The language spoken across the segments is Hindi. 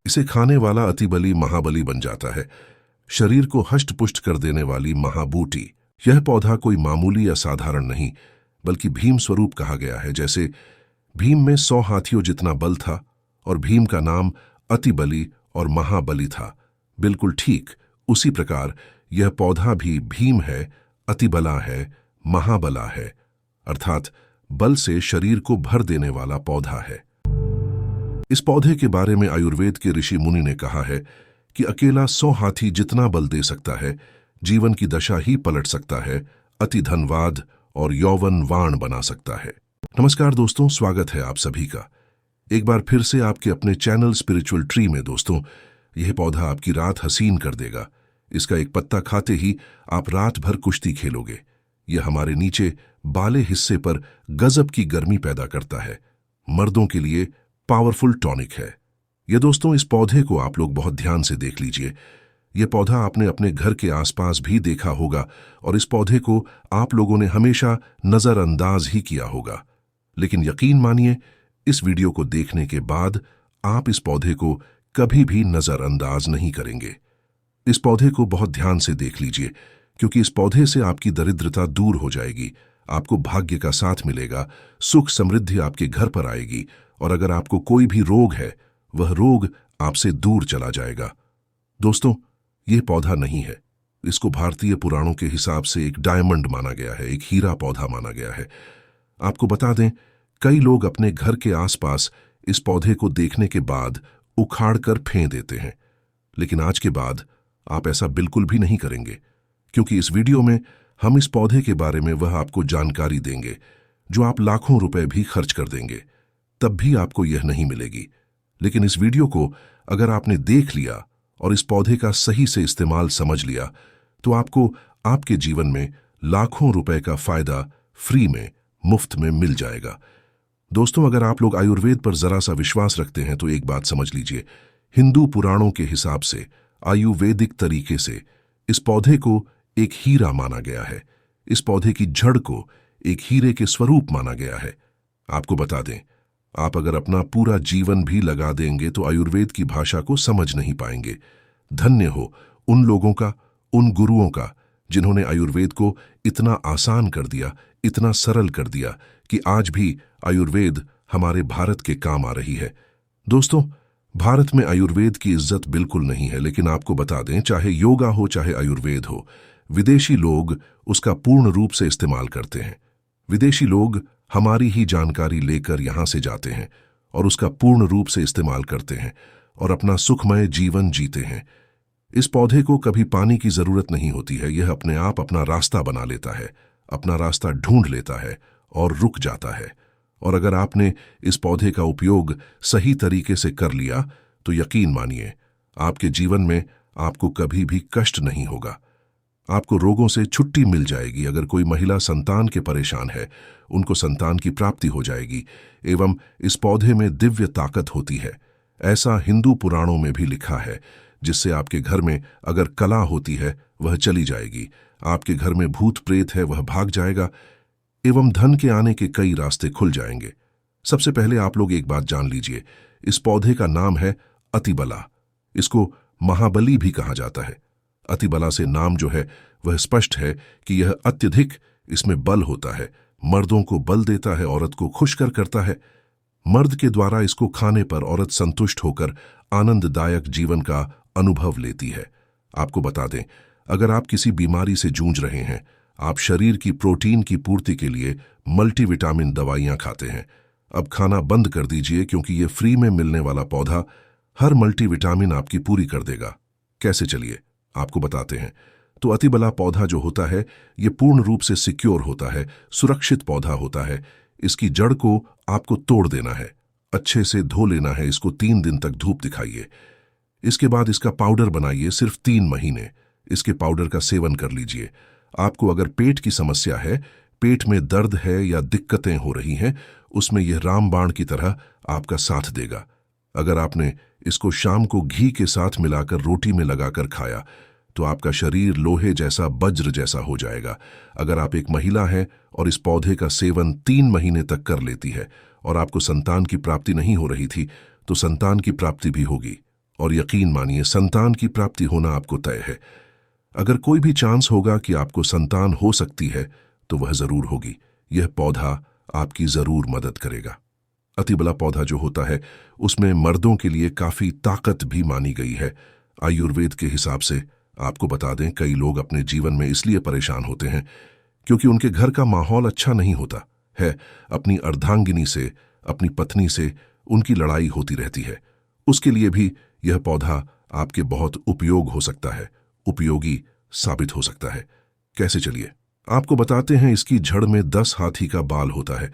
इसे खाने वाला अतिबली महाबली बन जाता है। शरीर को हष्ट-पुष्ट कर देने वाली महाबूटी। यह पौधा कोई मामूली या साधारण नहीं, बल्कि भीम स्वरूप कहा गया है। जैसे भीम में 100 हाथियों जितना बल था और भीम का नाम अतिबली और महाबली था, बिल्कुल ठीक उसी प्रकार यह पौधा भी भीम है, अतिबला है, महाबला है, अर्थात बल से शरीर को भर देने वाला पौधा है। इस पौधे के बारे में आयुर्वेद के ऋषि मुनि ने कहा है कि अकेला 100 हाथी जितना बल दे सकता है, जीवन की दशा ही पलट सकता है, अति धनवाद और यौवनवान बना सकता है। नमस्कार दोस्तों, स्वागत है आप सभी का एक बार फिर से आपके अपने चैनल स्पिरिचुअल ट्री में। दोस्तों, यह पौधा आपकी रात हसीन कर देगा। इसका एक पत्ता खाते ही आप रात भर कुश्ती खेलोगे। यह हमारे नीचे बाले हिस्से पर गजब की गर्मी पैदा करता है। मर्दों के लिए पावरफुल टॉनिक है ये। दोस्तों, इस पौधे को आप लोग बहुत ध्यान से देख लीजिए। यह पौधा आपने अपने घर के आसपास भी देखा होगा और इस पौधे को आप लोगों ने हमेशा नजरअंदाज ही किया होगा। लेकिन यकीन मानिए, इस वीडियो को देखने के बाद आप इस पौधे को कभी भी नजरअंदाज नहीं करेंगे। इस पौधे को बहुत ध्यान से देख लीजिए, क्योंकि इस पौधे से आपकी दरिद्रता दूर हो जाएगी, आपको भाग्य का साथ मिलेगा, सुख समृद्धि आपके घर पर आएगी और अगर आपको कोई भी रोग है, वह रोग आपसे दूर चला जाएगा। दोस्तों, यह पौधा नहीं है। इसको भारतीय पुराणों के हिसाब से एक डायमंड माना गया है, एक हीरा पौधा माना गया है। आपको बता दें, कई लोग अपने घर के आसपास इस पौधे को देखने के बाद उखाड़ कर फेंक देते हैं, लेकिन आज के बाद आप ऐसा बिल्कुल भी नहीं करेंगे, क्योंकि इस वीडियो में हम इस पौधे के बारे में वह आपको जानकारी देंगे जो आप लाखों रुपए भी खर्च कर देंगे, तब भी आपको यह नहीं मिलेगी। लेकिन इस वीडियो को अगर आपने देख लिया और इस पौधे का सही से इस्तेमाल समझ लिया, तो आपको आपके जीवन में लाखों रुपए का फायदा फ्री में, मुफ्त में मिल जाएगा। दोस्तों, अगर आप लोग आयुर्वेद पर जरा सा विश्वास रखते हैं तो एक बात समझ लीजिए, हिंदू पुराणों के हिसाब से, आयुर्वेदिक तरीके से इस पौधे को एक हीरा माना गया है। इस पौधे की जड़ को एक हीरे के स्वरूप माना गया है। आपको बता दें, आप अगर अपना पूरा जीवन भी लगा देंगे तो आयुर्वेद की भाषा को समझ नहीं पाएंगे। धन्य हो उन लोगों का, उन गुरुओं का, जिन्होंने आयुर्वेद को इतना आसान कर दिया, इतना सरल कर दिया कि आज भी आयुर्वेद हमारे भारत के काम आ रही है। दोस्तों, भारत में आयुर्वेद की इज्जत बिल्कुल नहीं है, लेकिन आपको बता दें, चाहे योगा हो चाहे आयुर्वेद हो, विदेशी लोग उसका पूर्ण रूप से इस्तेमाल करते हैं। विदेशी लोग हमारी ही जानकारी लेकर यहां से जाते हैं और उसका पूर्ण रूप से इस्तेमाल करते हैं और अपना सुखमय जीवन जीते हैं। इस पौधे को कभी पानी की जरूरत नहीं होती है। यह अपने आप अपना रास्ता बना लेता है, अपना रास्ता ढूंढ लेता है और रुक जाता है। और अगर आपने इस पौधे का उपयोग सही तरीके से कर लिया तो यकीन मानिए, आपके जीवन में आपको कभी भी कष्ट नहीं होगा। आपको रोगों से छुट्टी मिल जाएगी। अगर कोई महिला संतान के परेशान है, उनको संतान की प्राप्ति हो जाएगी। एवं इस पौधे में दिव्य ताकत होती है, ऐसा हिंदू पुराणों में भी लिखा है, जिससे आपके घर में अगर कला होती है वह चली जाएगी, आपके घर में भूत प्रेत है वह भाग जाएगा, एवं धन के आने के कई रास्ते खुल जाएंगे। सबसे पहले आप लोग एक बात जान लीजिए, इस पौधे का नाम है अतिबला। इसको महाबली भी कहा जाता है। अतिबला से नाम जो है वह स्पष्ट है कि यह अत्यधिक इसमें बल होता है, मर्दों को बल देता है, औरत को खुश करता है। मर्द के द्वारा इसको खाने पर औरत संतुष्ट होकर आनंददायक जीवन का अनुभव लेती है। आपको बता दें, अगर आप किसी बीमारी से जूझ रहे हैं, आप शरीर की प्रोटीन की पूर्ति के लिए मल्टीविटामिन दवाइयां खाते हैं, अब खाना बंद कर दीजिए, क्योंकि यह फ्री में मिलने वाला पौधा हर मल्टीविटामिन आपकी पूरी कर देगा। कैसे, चलिए आपको बताते हैं। तो अतिबला पौधा जो होता है, यह पूर्ण रूप से सिक्योर होता है, सुरक्षित पौधा होता है। इसकी जड़ को आपको तोड़ देना है, अच्छे से धो लेना है, इसको 3 दिन तक धूप दिखाइए। इसके बाद इसका पाउडर बनाइए, सिर्फ 3 महीने इसके पाउडर का सेवन कर लीजिए। आपको अगर पेट की समस्या है, पेट में दर्द है या दिक्कतें हो रही हैं, उसमें यह रामबाण की तरह आपका साथ देगा। अगर आपने इसको शाम को घी के साथ मिलाकर रोटी में लगाकर खाया तो आपका शरीर लोहे जैसा, वज्र जैसा हो जाएगा। अगर आप एक महिला हैं और इस पौधे का सेवन 3 महीने तक कर लेती है और आपको संतान की प्राप्ति नहीं हो रही थी, तो संतान की प्राप्ति भी होगी और यकीन मानिए संतान की प्राप्ति होना आपको तय है। अगर कोई भी चांस होगा कि आपको संतान हो सकती है तो वह जरूर होगी। यह पौधा आपकी जरूर मदद करेगा। अतिबला पौधा जो होता है उसमें मर्दों के लिए काफी ताकत भी मानी गई है। आयुर्वेद के हिसाब से आपको बता दें, कई लोग अपने जीवन में इसलिए परेशान होते हैं क्योंकि उनके घर का माहौल अच्छा नहीं होता है। अपनी अर्धांगिनी से, अपनी पत्नी से उनकी लड़ाई होती रहती है। उसके लिए भी यह पौधा आपके बहुत उपयोग हो सकता है, उपयोगी साबित हो सकता है। कैसे, चलिए आपको बताते हैं। इसकी जड़ में 10 हाथी का बाल होता है।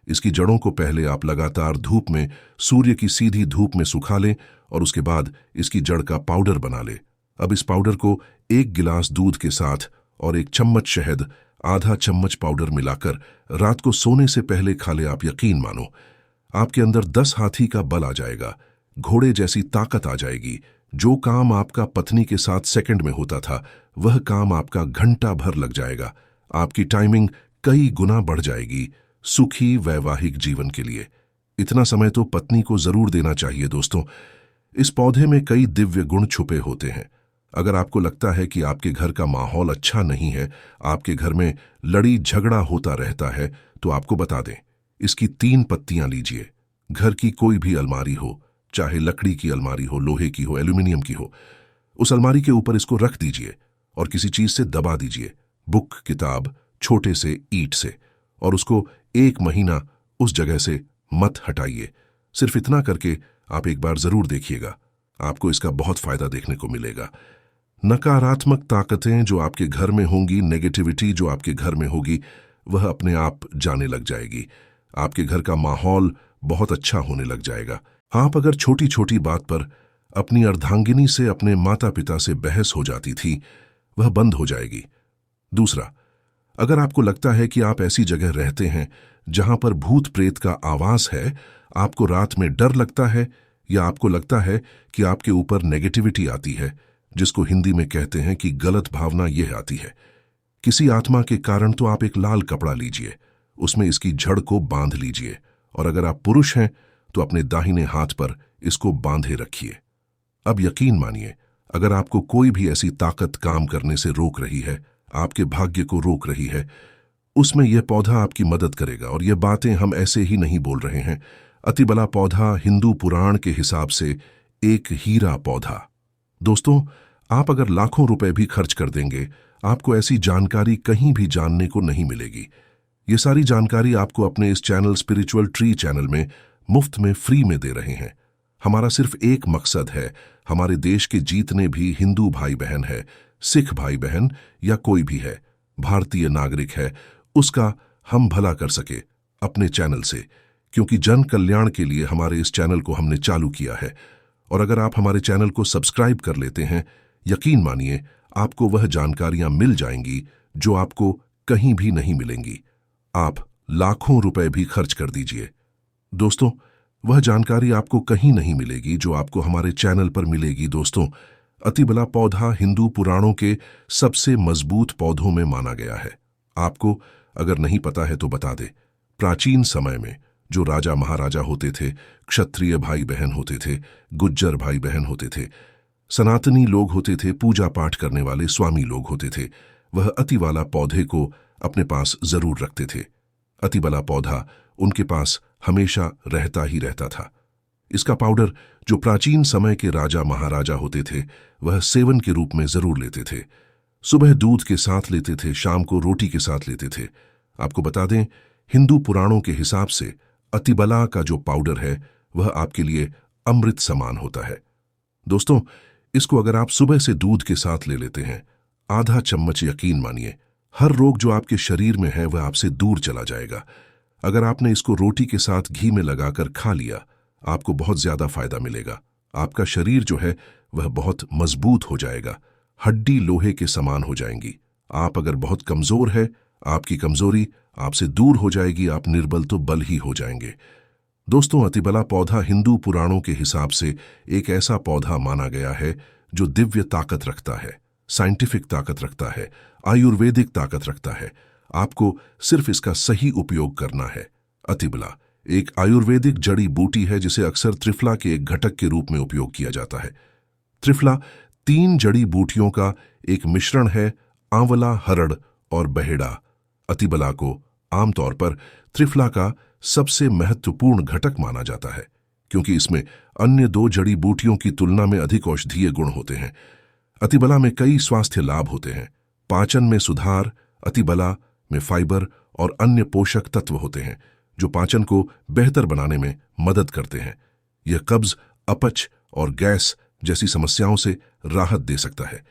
इसकी जड़ों को पहले आप लगातार धूप में, सूर्य की सीधी धूप में सुखा लें और उसके बाद इसकी जड़ का पाउडर बना लें। अब इस पाउडर को 1 गिलास दूध के साथ और 1 चम्मच शहद, आधा चम्मच पाउडर मिलाकर रात को सोने से पहले खा ले। आप यकीन मानो आपके अंदर 10 हाथी का बल आ जाएगा, घोड़े जैसी ताकत आ जाएगी। जो काम आपका पत्नी के साथ सेकंड में होता था वह काम आपका घंटा भर लग जाएगा। आपकी टाइमिंग कई गुना बढ़ जाएगी सुखी वैवाहिक जीवन के लिए। इतना समय तो पत्नी को जरूर देना चाहिए दोस्तों। इस पौधे में कई दिव्य गुण छुपे होते हैं। अगर आपको लगता है कि आपके घर का माहौल अच्छा नहीं है, आपके घर में लड़ी झगड़ा होता रहता है, तो आपको बता दें, इसकी 3 पत्तियां लीजिए। घर की कोई भी अलमारी हो, चाहे लकड़ी की अलमारी हो, लोहे की हो, एल्यूमिनियम की हो, उस अलमारी के ऊपर इसको रख दीजिए और किसी चीज से दबा दीजिए, बुक, किताब, छोटे से ईंट से, और उसको 1 महीना उस जगह से मत हटाइए। सिर्फ इतना करके आप एक बार जरूर देखिएगा, आपको इसका बहुत फायदा देखने को मिलेगा। नकारात्मक ताकतें जो आपके घर में होंगी, नेगेटिविटी जो आपके घर में होगी, वह अपने आप जाने लग जाएगी। आपके घर का माहौल बहुत अच्छा होने लग जाएगा। आप अगर छोटी छोटी बात पर अपनी अर्धांगिनी से, अपने माता पिता से बहस हो जाती थी, वह बंद हो जाएगी। दूसरा, अगर आपको लगता है कि आप ऐसी जगह रहते हैं जहां पर भूत प्रेत का आवास है, आपको रात में डर लगता है, या आपको लगता है कि आपके ऊपर नेगेटिविटी आती है, जिसको हिंदी में कहते हैं कि गलत भावना यह आती है किसी आत्मा के कारण, तो आप एक लाल कपड़ा लीजिए, उसमें इसकी जड़ को बांध लीजिए, और अगर आप पुरुष हैं तो अपने दाहिने हाथ पर इसको बांधे रखिए। अब यकीन मानिए, अगर आपको कोई भी ऐसी ताकत काम करने से रोक रही है, आपके भाग्य को रोक रही है, उसमें यह पौधा आपकी मदद करेगा। और ये बातें हम ऐसे ही नहीं बोल रहे हैं। अतिबला पौधा हिंदू पुराण के हिसाब से एक हीरा पौधा। दोस्तों, आप अगर लाखों रुपए भी खर्च कर देंगे, आपको ऐसी जानकारी कहीं भी जानने को नहीं मिलेगी। ये सारी जानकारी आपको अपने इस चैनल स्पिरिचुअल ट्री चैनल में मुफ्त में फ्री में दे रहे हैं। हमारा सिर्फ एक मकसद है, हमारे देश के जितने भी हिंदू भाई बहन है, सिख भाई बहन या कोई भी है, भारतीय नागरिक है, उसका हम भला कर सके अपने चैनल से, क्योंकि जन कल्याण के लिए हमारे इस चैनल को हमने चालू किया है। और अगर आप हमारे चैनल को सब्सक्राइब कर लेते हैं, यकीन मानिए आपको वह जानकारियां मिल जाएंगी जो आपको कहीं भी नहीं मिलेंगी। आप लाखों रुपए भी खर्च कर दीजिए, दोस्तों, वह जानकारी आपको कहीं नहीं मिलेगी जो आपको हमारे चैनल पर मिलेगी। दोस्तों, अतिबला पौधा हिंदू पुराणों के सबसे मजबूत पौधों में माना गया है। आपको अगर नहीं पता है तो बता दे, प्राचीन समय में जो राजा महाराजा होते थे, क्षत्रिय भाई बहन होते थे, गुज्जर भाई बहन होते थे, सनातनी लोग होते थे, पूजा पाठ करने वाले स्वामी लोग होते थे, वह अतिवाला पौधे को अपने पास जरूर रखते थे। अतिबला पौधा उनके पास हमेशा रहता ही रहता था। इसका पाउडर जो प्राचीन समय के राजा महाराजा होते थे, वह सेवन के रूप में जरूर लेते थे। सुबह दूध के साथ लेते थे, शाम को रोटी के साथ लेते थे। आपको बता दें, हिंदू पुराणों के हिसाब से अतिबला का जो पाउडर है वह आपके लिए अमृत समान होता है। दोस्तों, इसको अगर आप सुबह से दूध के साथ ले लेते हैं, आधा चम्मच, यकीन मानिए हर रोग जो आपके शरीर में है वह आपसे दूर चला जाएगा। अगर आपने इसको रोटी के साथ घी में लगाकर खा लिया, आपको बहुत ज्यादा फायदा मिलेगा। आपका शरीर जो है वह बहुत मजबूत हो जाएगा, हड्डी लोहे के समान हो जाएंगी। आप अगर बहुत कमजोर है, आपकी कमजोरी आपसे दूर हो जाएगी, आप निर्बल तो बल ही हो जाएंगे। दोस्तों, अतिबला पौधा हिंदू पुराणों के हिसाब से एक ऐसा पौधा माना गया है जो दिव्य ताकत रखता है, साइंटिफिक ताकत रखता है, आयुर्वेदिक ताकत रखता है। आपको सिर्फ इसका सही उपयोग करना है। अतिबला एक आयुर्वेदिक जड़ी बूटी है जिसे अक्सर त्रिफला के एक घटक के रूप में उपयोग किया जाता है। त्रिफला 3 जड़ी बूटियों का एक मिश्रण है, आंवला, हरड़ और बहेड़ा। अतिबला को आमतौर पर त्रिफला का सबसे महत्वपूर्ण घटक माना जाता है, क्योंकि इसमें अन्य 2 जड़ी बूटियों की तुलना में अधिक औषधीय गुण होते हैं। अतिबला में कई स्वास्थ्य लाभ होते हैं। पाचन में सुधार, अतिबला में फाइबर और अन्य पोषक तत्व होते हैं जो पाचन को बेहतर बनाने में मदद करते हैं। यह कब्ज, अपच और गैस जैसी समस्याओं से राहत दे सकता है।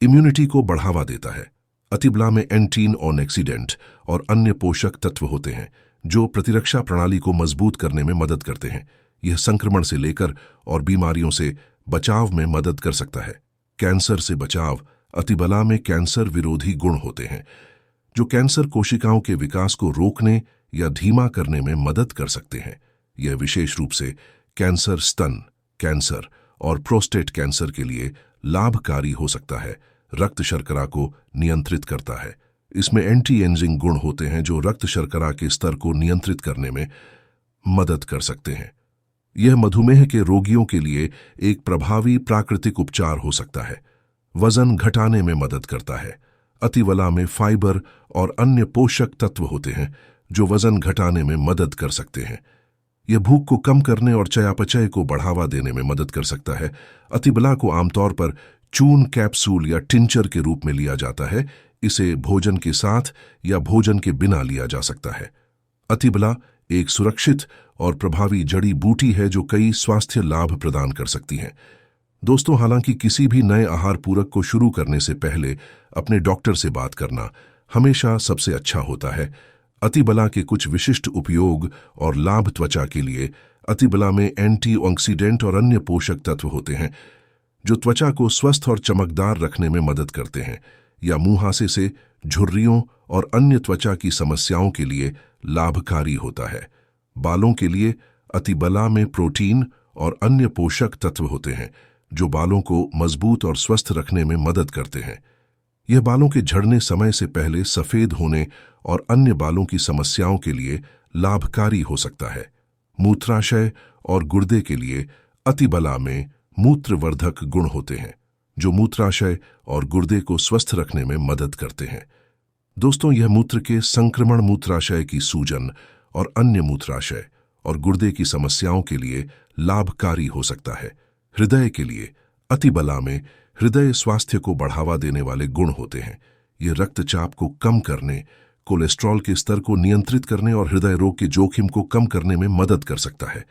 इम्यूनिटी को बढ़ावा देता है। अतिबला में एंटीन ऑक्सीडेंट और अन्य पोषक तत्व होते हैं जो प्रतिरक्षा प्रणाली को मजबूत करने में मदद करते हैं। यह संक्रमण से लेकर और बीमारियों से बचाव में मदद कर सकता है। कैंसर से बचाव। अतिबला में कैंसर विरोधी गुण होते हैं जो कैंसर कोशिकाओं के विकास को रोकने या धीमा करने में मदद कर सकते हैं। यह विशेष रूप से कैंसर, स्तन कैंसर और प्रोस्टेट कैंसर के लिए लाभकारी हो सकता है। रक्त शर्करा को नियंत्रित करता है। इसमें एंटी एजिंग गुण होते हैं जो रक्त शर्करा के स्तर को नियंत्रित करने में मदद कर सकते हैं। यह मधुमेह के रोगियों के लिए एक प्रभावी प्राकृतिक उपचार हो सकता है। वजन घटाने में मदद करता है। अतिबला में फाइबर और अन्य पोषक तत्व होते हैं जो वजन घटाने में मदद कर सकते हैं। यह भूख को कम करने और चयापचय को बढ़ावा देने में मदद कर सकता है। अतिबला को आमतौर पर चूर्ण, कैप्सूल या टिंचर के रूप में लिया जाता है। इसे भोजन के साथ या भोजन के बिना लिया जा सकता है। अतिबला एक सुरक्षित और प्रभावी जड़ी बूटी है जो कई स्वास्थ्य लाभ प्रदान कर सकती है। दोस्तों, हालांकि किसी भी नए आहार पूरक को शुरू करने से पहले अपने डॉक्टर से बात करना हमेशा सबसे अच्छा होता है। अतिबला के कुछ विशिष्ट उपयोग और लाभ। त्वचा के लिए अतिबला में एंटीऑक्सीडेंट और अन्य पोषक तत्व होते हैं जो त्वचा को स्वस्थ और चमकदार रखने में मदद करते हैं, या मुंहासे से झुर्रियों और अन्य त्वचा की समस्याओं के लिए लाभकारी होता है। बालों के लिए अतिबला में प्रोटीन और अन्य पोषक तत्व होते हैं जो बालों को मजबूत और स्वस्थ रखने में मदद करते हैं। यह बालों के झड़ने, समय से पहले सफेद होने और अन्य बालों की समस्याओं के लिए लाभकारी हो सकता है। मूत्राशय और गुर्दे के लिए अतिबला में मूत्रवर्धक गुण होते हैं जो मूत्राशय और गुर्दे को स्वस्थ रखने में मदद करते हैं। दोस्तों, यह मूत्र के संक्रमण, मूत्राशय की सूजन और अन्य मूत्राशय और गुर्दे की समस्याओं के लिए लाभकारी हो सकता है। हृदय के लिए अतिबला में हृदय स्वास्थ्य को बढ़ावा देने वाले गुण होते हैं। ये रक्तचाप को कम करने, कोलेस्ट्रॉल के स्तर को नियंत्रित करने और हृदय रोग के जोखिम को कम करने में मदद कर सकता है।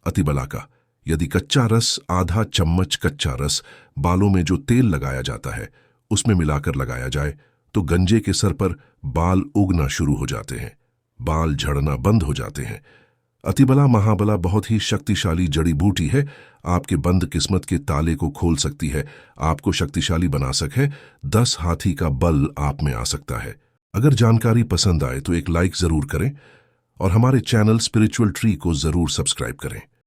अतिबला का यदि कच्चा रस, आधा चम्मच कच्चा रस बालों में जो तेल लगाया जाता है उसमें मिलाकर लगाया जाए तो गंजे के सर पर बाल उगना शुरू हो जाते हैं, बाल झड़ना बंद हो जाते हैं। अतिबला महाबला बहुत ही शक्तिशाली जड़ी बूटी है। आपके बंद किस्मत के ताले को खोल सकती है, आपको शक्तिशाली बना सके। 10 हाथी का बल आप में आ सकता है। अगर जानकारी पसंद आए तो एक लाइक जरूर करें और हमारे चैनल स्पिरिचुअल ट्री को जरूर सब्सक्राइब करें।